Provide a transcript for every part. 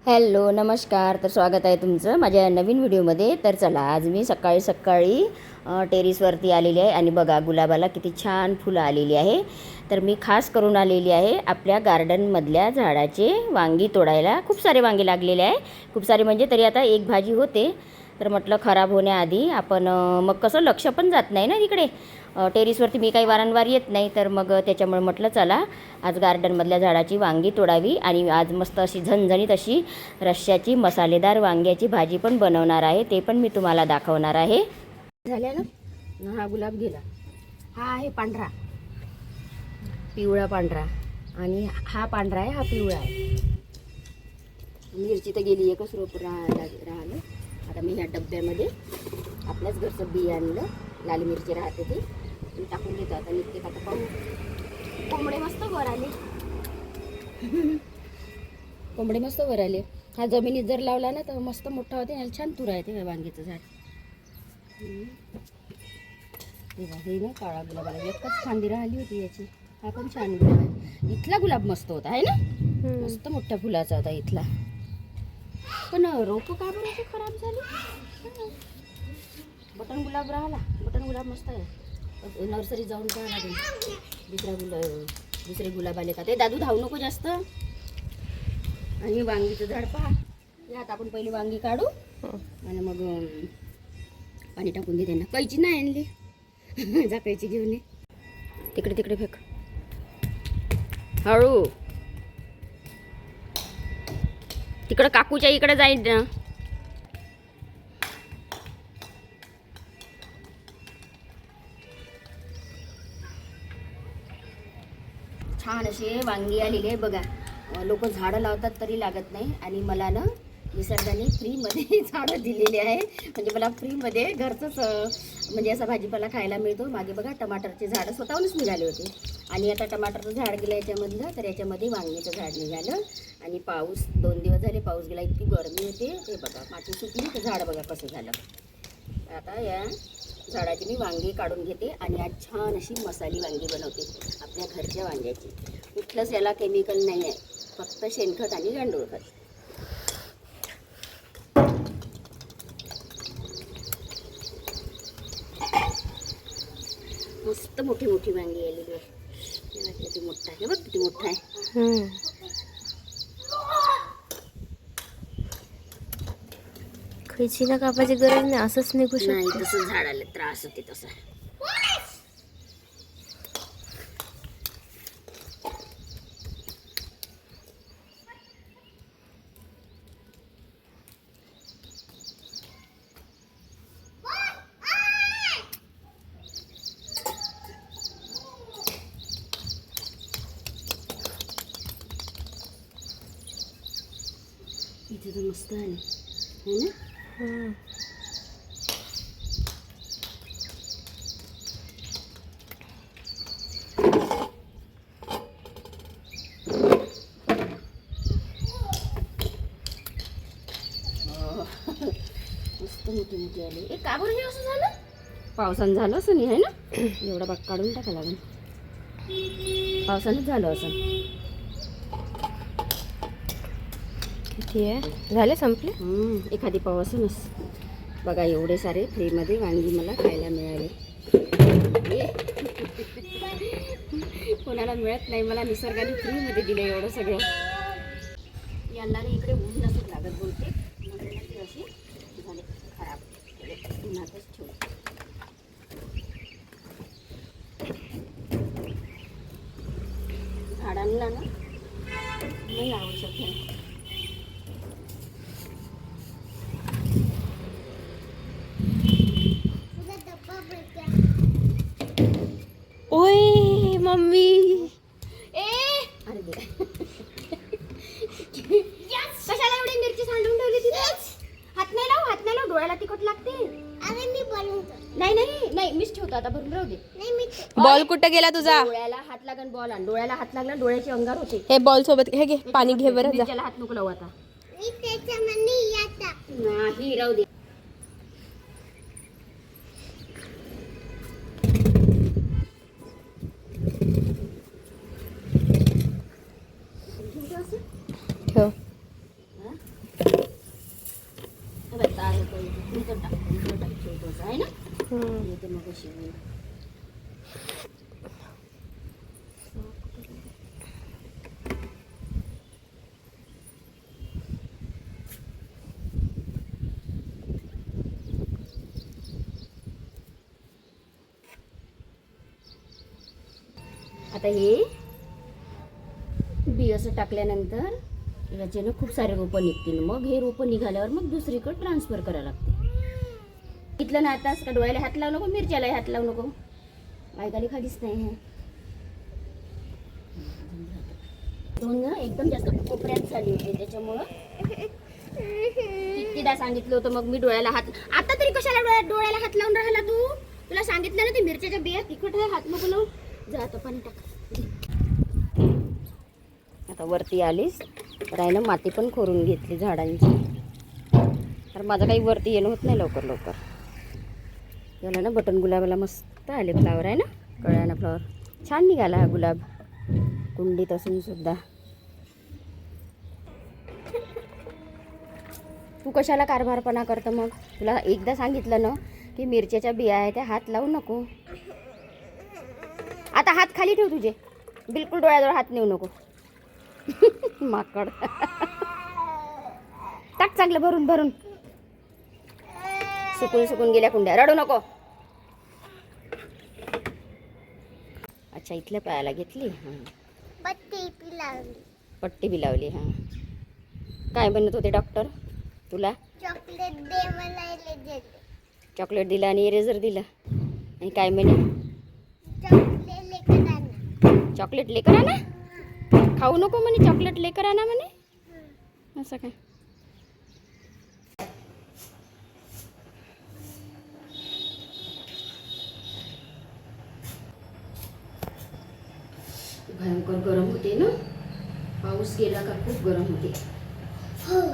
Hello नमस्कार. तर स्वागत आहे तुमचं माझ्या नवीन व्हिडिओमध्ये. तर चला आज मी सकाळी सकाळी टेरेसवरती आलेली आहे आणि बघा गुलाबाला किती छान फुलं आलेली आहे. तर मी खास करून आलेली आहे आपल्या गार्डनमधल्या झाडाचे वांगी तोडायला. खूप सारे वांगे लागलेले आहे, खूप सारे म्हणजे तरी आता एक भाजी होते. तर म्हटलं खराब होण्याआधी आपण मग कसं लक्ष पण जात नाही ना तिकडे. टेरेसवरती मी काही वारंवार येत नाही, तर मग त्याच्यामुळे म्हटलं चला आज गार्डनमधल्या झाडाची वांगी तोडावी आणि आज मस्त अशी झणझणीत अशी रश्श्याची मसालेदार वांग्याची भाजी पण बनवणार आहे. ते पण मी तुम्हाला दाखवणार आहे. झाल्या ना. हा गुलाब गेला. हा आहे पांढरा, पिवळा पांढरा, आणि हा पांढरा आहे, हा पिवळा आहे. मिरची तर गेली, एकच रोप राहिलं. आता मी ह्या डब्यामध्ये आपल्याच घरचं बी आणलं, लाल मिरची राहते ती मी टाकून घेतो. आता निघते का पाहू. कोंबडे मस्त वर आले. कोंबडे मस्त वर आले. हा जमिनीत जर लावला ना तर मस्त मोठा होते आणि छान तुरा येते वांगीचं झाड. हे ना काळा गुलाबाला एकच फांदी राहिली होती याची. हा पण छान गुलाब आहे. इथला गुलाब मस्त होता आहे ना, मस्त मोठ्या फुलाचा होता इथला. पण रोप का बरं खराब झाली. बटन गुलाब राहिला, बटन गुलाब मस्त आहे. नर्सरी जाऊन काय लागेल. दुसरे गुलाब आले का ते. दादू धावू नको जास्त. आणि वांगीचं झाड पहा. यात आपण पहिले वांगी काढू आणि मग पाणी टाकून दे त्यांना. कैची नाही आणली. जा कैची घेऊन ये. तिकडे तिकडे फेक. हळू. तिकडं काकूच्या इकडे जाईल ना. छान असे वांगी आलेले आहे बघा. लोक झाडं लावतात तरी लागत नाही, आणि मला ना निसर्गाने फ्रीमध्ये झाडं दिलेली आहे. म्हणजे मला फ्रीमध्ये घरचंच म्हणजे असा भाजीपाला खायला मिळतो. मागे बघा टमाटरचे झाडं स्वतःहूनच निघाले होते, आणि आता टमाटरचं झाड गेलं याच्यामधलं, तर याच्यामध्ये वांगीचं झाड निघालं. आणि पाऊस 2 दिवस झाले, पाऊस गेला, इतकी गरमी होते. ते बघा माती सुकली, तर झाड बघा कसं झालं. आता या झाडाची मी वांगी काढून घेते आणि आज छान अशी मसाली वांगी बनवते आपल्या घरच्या वांग्याची. कुठलंच याला केमिकल नाही आहे, फक्त शेणखत आणि गांडूळ खत. मस्त मोठी मोठी वांगी आलेली आहे. किती मोठा आहे बघ, किती मोठा आहे. खयची ना कापायची गरज नाही, असंच निघू शकते. नाही तसं झाडाला त्रास होते तसा. इथे तर मस्त आले है ना. मस्त मोठी मोठी आली. एक का बरं हे असं झालं. पावसानं झालं असं नाही आहे ना. एवढा बाग काढून टाका लागेल. पावसानेच झालं असं. किती आहे झाले, संपले. एखादी पावसानच बघा एवढे सारे फ्रीमध्ये वांगी मला खायला मिळाले. कोणाला मिळत नाही, मला निसर्गाने फ्रीमध्ये दिलं एवढं सगळं. यांना इकडे ऊन नसत लागत बोलते, अशी झाले खराब. उन्हातच ठेवू. झाडांना ना नाही आवश्यक नाही. ओय मम्मी, अरे कशाला एवढी मिरची सांडून ठेवली तिथे. हात नाही लाव, हात नाही लाव, डोळ्याला तिखट लागते. अरे मी बनवतो. नाही नाही नाही, मीच ठेवतो आता, भरून राहू दे. नाही मी बॉल कुठं गेला तुझा? डोळ्याला हात लागन बॉल, आणि डोळ्याला हात लागला डोळ्याचे अंगार होते. हे बॉल सोबत हे घे, पाणी घे बरं जा. मिरच्याला हात नको लावू आता. मी त्याच्यामध्ये याचा नाही राहू दे. ठेव. येते मग अशी आता हे बी असं टाकल्यानंतर याच्यानं खूप सारे रोपं निघतील. मग हे रोपं निघाल्यावर मग दुसरीकडे ट्रान्सफर करावं लागते. इथलं ना आताच का डोळ्याला हात लावू नको, मिरच्याला हात लावू नको, बायकाली खालीच नाही. दोन ना एकदम जास्त कोपऱ्यात झाली होती त्याच्यामुळं कितीदा सांगितलं होतं मग मी डोळ्याला हात. आता तरी कशाला डोळ्याला हात लावून राहिला तू? तुला सांगितलं ना ते मिरच्याच्या बिया तिखट आहे, हात नको लावू. जा आता पाणी टाक. आता वरती आलीस तर आहे ना माती पण खोरून घेतली झाडांची, तर माझं काही वरती येणं होत नाही लवकर लवकर. याला ना बटन गुलाबाला मस्त आले फ्लावर आहे ना, कळ्यानं फ्लावर छान निघाला हा गुलाब कुंडीत असून सुद्धा. तू कशाला कारभारपणा करतं मग? तुला एकदा सांगितलं ना की मिरच्याच्या बिया आहे त्या हात लावू नको. आता हात खाली ठेव तुझे, बिलकुल डोळ्याजवळ हात नेऊ नको. माकड टाक चांगलं भरून भरून. सुकून सुकून गेल्या कुंड्या, रडू नको. अच्छा इथल्या पायाला घेतली. हां पट्टी बी लावली. हां काय म्हणत होते डॉक्टर तुला? चॉकलेट दे मला इरेजर. चॉकलेट दिला आणि इरेझर दिला आणि काय म्हणे? चॉकलेट लेकर आणा. चॉकलेट लेकर आणा, खाऊ नको म्हणे, चॉकलेट लेकर आणा म्हणे. असं काय? भयंकर गरम होते ना, पाऊस गेला का खूप गरम होते.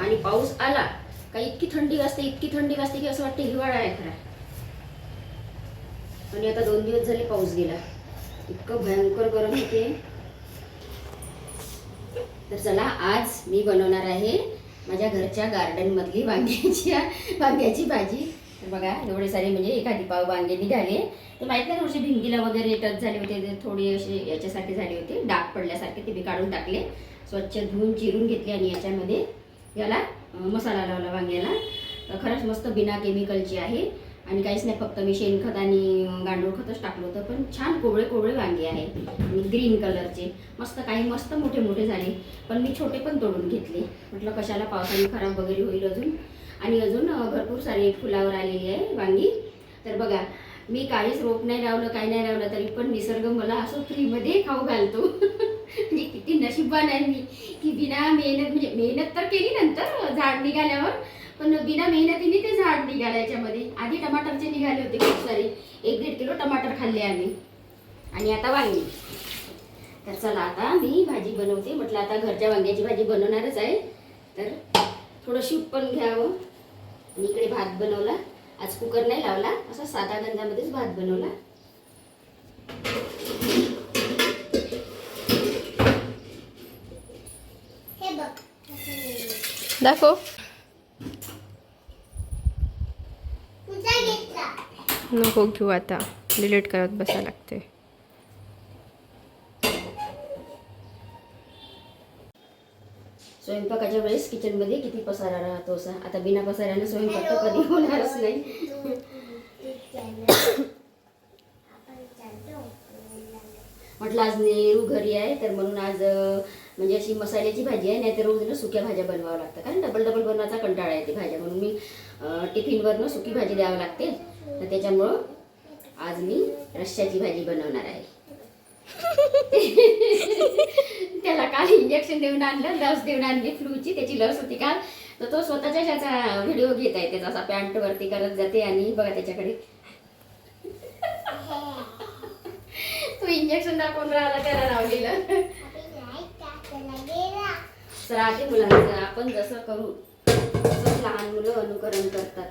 आणि पाऊस आला का इतकी थंडी वाजते, इतकी थंडी वाजते की असं वाटतं हिवाळा आहे खरा. आणि आता 2 दिवस झाले पाऊस गेला, इतकं भयंकर गरम होते. तर चला आज मी बनवणार आहे माझ्या घरच्या गार्डन मधली वांग्याची भाजी. तर बघा एवढे सारे म्हणजे एखादी पाव वांगे निघाले. ते माहित नाही थोडेसे भिंगीला वगैरे टच झाले होते, ते थोडे असे याच्यासाठी झाले होते डाग पडल्यासारखे, ते मी काढून टाकले, स्वच्छ धुवून चिरून घेतले आणि याच्यामध्ये याला मसाला लावला वांग्याला. तर खरंच मस्त बिना केमिकलची आहे आणि काहीच नाही, फक्त मी शेणखत आणि गांडूळ खतच टाकलं होतं. पण छान कोवळे कोवळे वांगे आहे आणि ग्रीन कलरचे मस्त, काही मस्त मोठे मोठे झाले. पण मी छोटे पण तोडून घेतले, म्हटलं कशाला पावसाने खराब वगैरे होईल अजून. आणि अजून भरपूर सारे फुलावर आलेली आहे वांगी. तर बघा मी काहीच रोप नाही लावलं, काही नाही लावलं, तरी पण निसर्ग मला असं फ्रीमध्ये खाऊ घालतो. म्हणजे किती नशीबवान आहे मी की बिना मेहनत, म्हणजे मेहनत तर केली नंतर झाड निघाल्यावर, पण बिना मेहनतीने ते झाड निघालं. याच्यामध्ये आधी टमाटरचे निघाले होते खूप सारे, 1-1.5 किलो टमाटर खाल्ले आम्ही. आणि आता वांगी. तर चला आता मी भाजी बनवते. म्हटलं आता घरच्या वांग्याची भाजी बनवणारच आहे, तर थोडं शिप पण घ्यावं. आणि इकडे भात बनवला, आज कुकर नाही लावला, असा साधा गंजामध्येच भात बनवला. हे बघ दाखव. तुझा घेतला. नको घेऊ, आता डिलीट करत बसायला लागते. स्वयंपाकाच्या वेळेस किचनमध्ये किती पसारा राहतो असा. आता बिना पसाऱ्यानं स्वयंपाक तर कधी होणारच नाही. म्हटलं आज नेहरू घरी आहे, तर म्हणून आज म्हणजे अशी मसाल्याची भाजी आहे, नाही तर रोज ना सुक्या भाज्या बनवावं लागतं, कारण डबल डबल बनवायचा कंटाळा येते भाज्या. म्हणून मी टिफिनवरनं सुकी भाजी द्यावं लागते. तर त्याच्यामुळं आज मी रश्श्याची भाजी बनवणार आहे. त्याला काल इंजेक्शन देऊन आणलं, लस देऊन आणली फ्लूची, त्याची लस होती काल. तर तो स्वतःच्या ह्याचा व्हिडिओ घेत आहे, त्याचा असा पॅन्ट वरती करत जाते आणि बघा त्याच्याकडे तो इंजेक्शन दाखवून राहिला, त्याला लावलेलं. राहते मुलांचं, आपण जसं करू तसंच लहान मुलं अनुकरण करतात.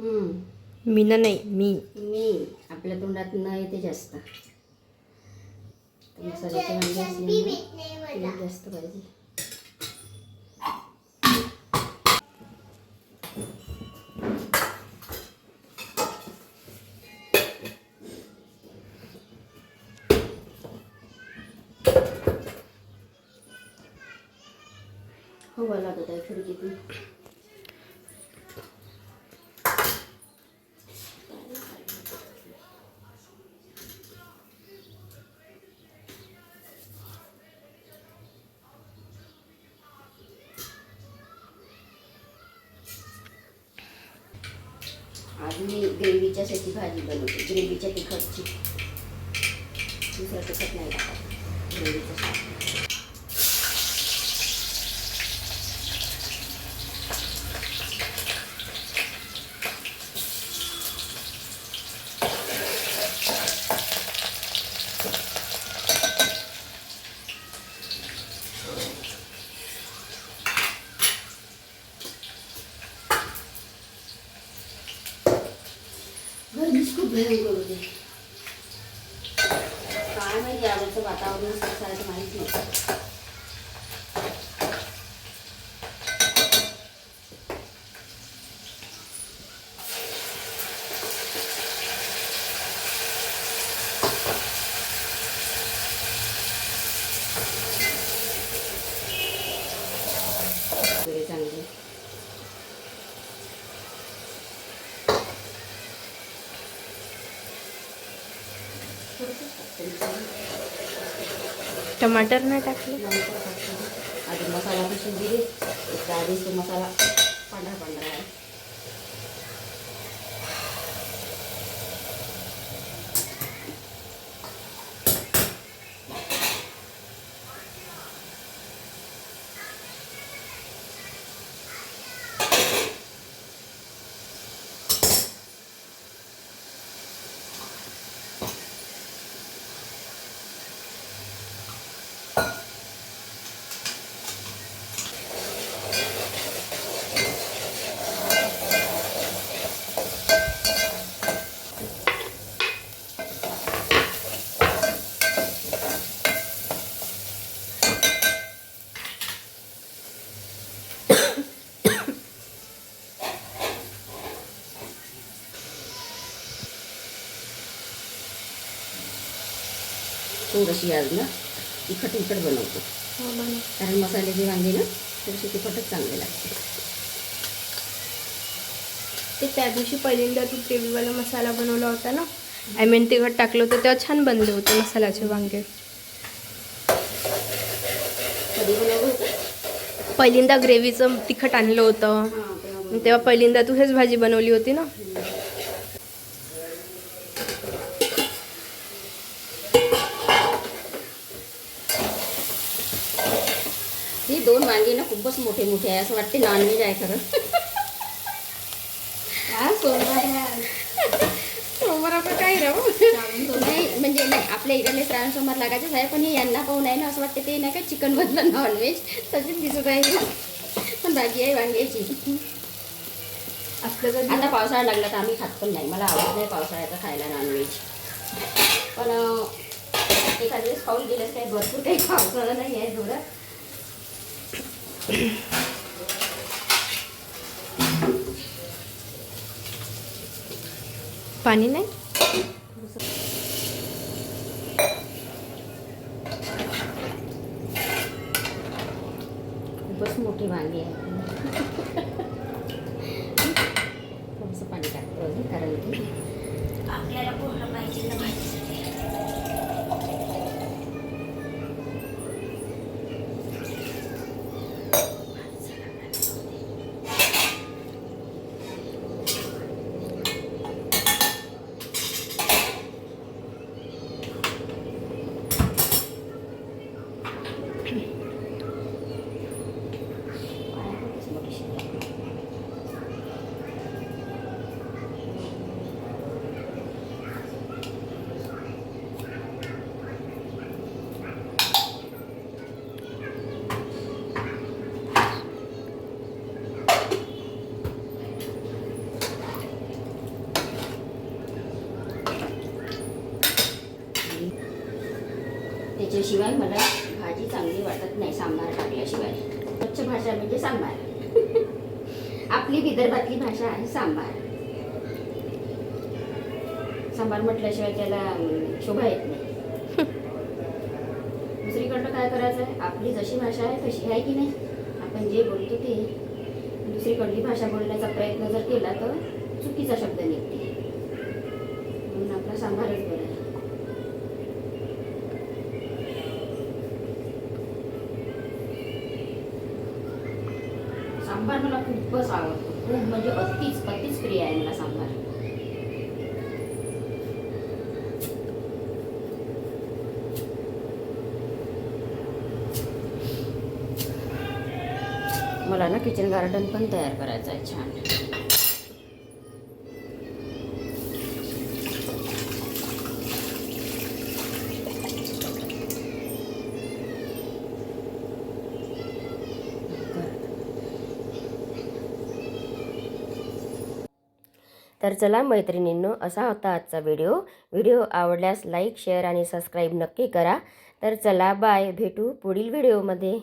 मीना नाही मी. मी आपल्या तोंडात न येते जास्त. तर मसाल्याची वांगी असल्यामुळे तेल जास्त पाहिजे. हवा लागत आहे खिडकीतून. आज मी ग्रेव्हीच्यासाठी भाजी बनवते, ग्रेव्हीच्या तिखटची. दुसरं तिखट नाही टाकत ग्रेव्हीच्यासाठी. गरमीच खूप भयंकर होते. काय माहिती आवडचं वातावरण कसं आहे माहीत नाही. चांगले टमाटर नाही टाकले. आधी मसाला कशी दिली त्या आधीच तो मसाला पांढरा पांढरा आहे. थोडीशी आज ना तिखट बनवतो, कारण मसाल्याची वांगी ना थोडीशी तिखटच चांगली लागते. ते त्या दिवशी पहिल्यांदा तू ग्रेव्हीवाला मसाला बनवला होता ना, आय मीन तिखट टाकलं होतं तेव्हा छान बनले होते मसाल्याचे वांगे. कधी बनवलं होतं? पहिल्यांदा ग्रेव्हीचं तिखट आणलं होतं तेव्हा पहिल्यांदा तू हेच भाजी बनवली होती ना. ही 2 वांगी ना खूपच मोठे मोठे आहे, असं वाटते नॉनव्हेज आहे खरं. सोमवार आपण काय राहू नाही म्हणजे नाही, आपल्या इकडले श्रावण सोमवार लागायचंच आहे, पण हे यांना पाहून आहे ना असं वाटते ते नाही का चिकन मधलं नॉनव्हेज तसेच दिसत आहे. पण भाजी आहे वांग्याची. आता पावसाळा लागला तर आम्ही खात पण नाही, मला आवडत नाही पावसाळ्याचं खायला नॉनव्हेज. पण एखाद्या वेळेस खाऊन गेलंच काही भरपूर काही पावसाळा नाही आहे थोडं. पाणी नाही. खूपच मोठी वांगी आहे. थोडंसं पाणी टाकतो अजून, कारण की आपल्याला पूर्ण पाहिजे ना भाजीसाठी. त्याच्याशिवाय मला भाजी चांगली वाटत नाही सांबार टाकल्याशिवाय. स्वच्छ भाषा म्हणजे सांबार. आपली विदर्भातली भाषा आहे सांबार. सांबार म्हटल्याशिवाय त्याला शोभा येत नाही. दुसरीकडनं काय करायचं आहे, आपली जशी भाषा आहे तशी आहे की नाही, आपण जे बोलतो ते. दुसरीकडली भाषा बोलण्याचा प्रयत्न जर केला तर चुकीचा शब्द निघते. म्हणून आपला सांबारच बरं आहे. सांबार मला खूपच आवडतो, खूप म्हणजे अतिच प्रिय आहे मला सांबार. मला ना किचन गार्डन पण तयार करायचं आहे छान. तर चला मैत्रिणींनो, असा होता आजचा व्हिडिओ आवडल्यास लाईक शेअर आणि सबस्क्राईब नक्की करा. तर चला बाय, भेटू पुढील व्हिडिओमध्ये.